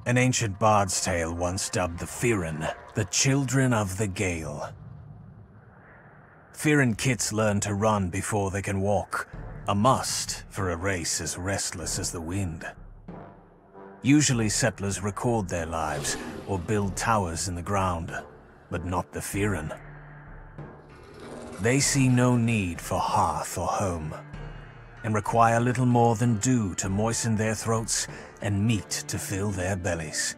An ancient bard's tale once dubbed the Ferran the children of the Gale. Ferran kits learn to run before they can walk, a must for a race as restless as the wind. Usually settlers record their lives or build towers in the ground, but not the Ferran. They see no need for hearth or home, and require little more than dew to moisten their throats and meat to fill their bellies.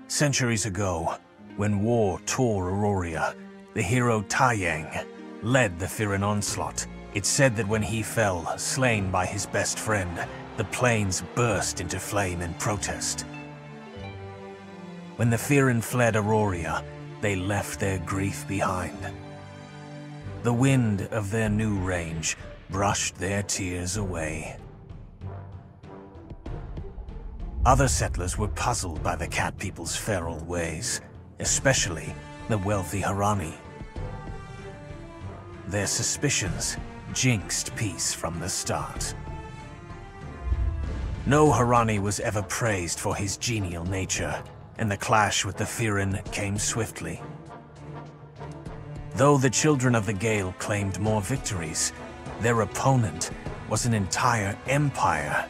Centuries ago, when war tore Auroria, the hero Taiyang led the Ferran onslaught. It's said that when he fell, slain by his best friend, the plains burst into flame in protest. When the Ferran fled Auroria, they left their grief behind. The wind of their new range brushed their tears away. Other settlers were puzzled by the cat people's feral ways, especially the wealthy Harani. Their suspicions jinxed peace from the start. No Harani was ever praised for his genial nature, and the clash with the Ferran came swiftly. Though the children of the Gale claimed more victories, their opponent was an entire empire,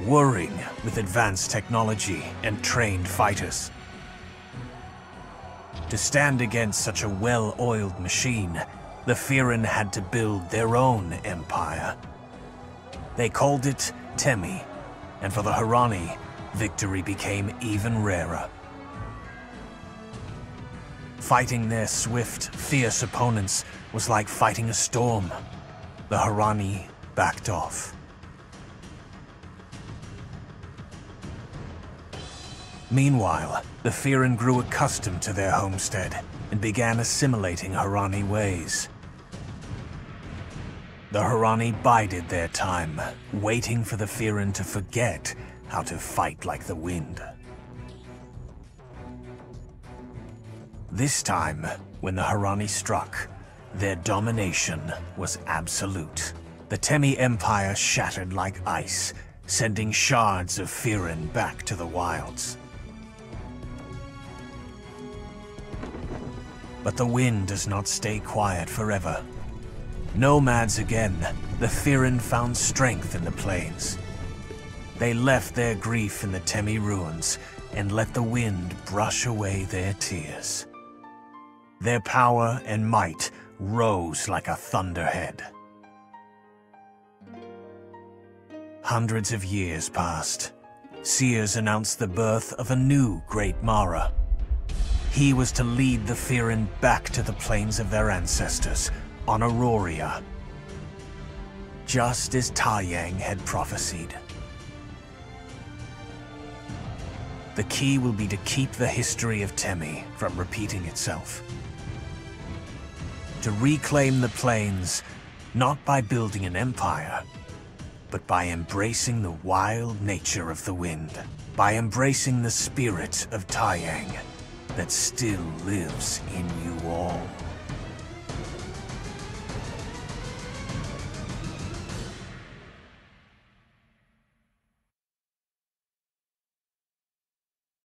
warring with advanced technology and trained fighters. To stand against such a well-oiled machine, the Ferran had to build their own empire. They called it Temi, and for the Harani, victory became even rarer. Fighting their swift, fierce opponents was like fighting a storm. The Harani backed off. Meanwhile, the Ferran grew accustomed to their homestead and began assimilating Harani ways. The Harani bided their time, waiting for the Ferran to forget how to fight like the wind. This time, when the Harani struck, their domination was absolute. The Temi Empire shattered like ice, sending shards of Ferran back to the wilds. But the wind does not stay quiet forever. Nomads again, the Ferran found strength in the plains. They left their grief in the Temi ruins and let the wind brush away their tears. Their power and might rose like a thunderhead. Hundreds of years passed. Seers announced the birth of a new Great Mara. He was to lead the Ferran back to the plains of their ancestors, on Auroria, just as Taiyang had prophesied. The key will be to keep the history of Temi from repeating itself. To reclaim the plains, not by building an empire, but by embracing the wild nature of the wind, by embracing the spirit of Taiyang that still lives in you all.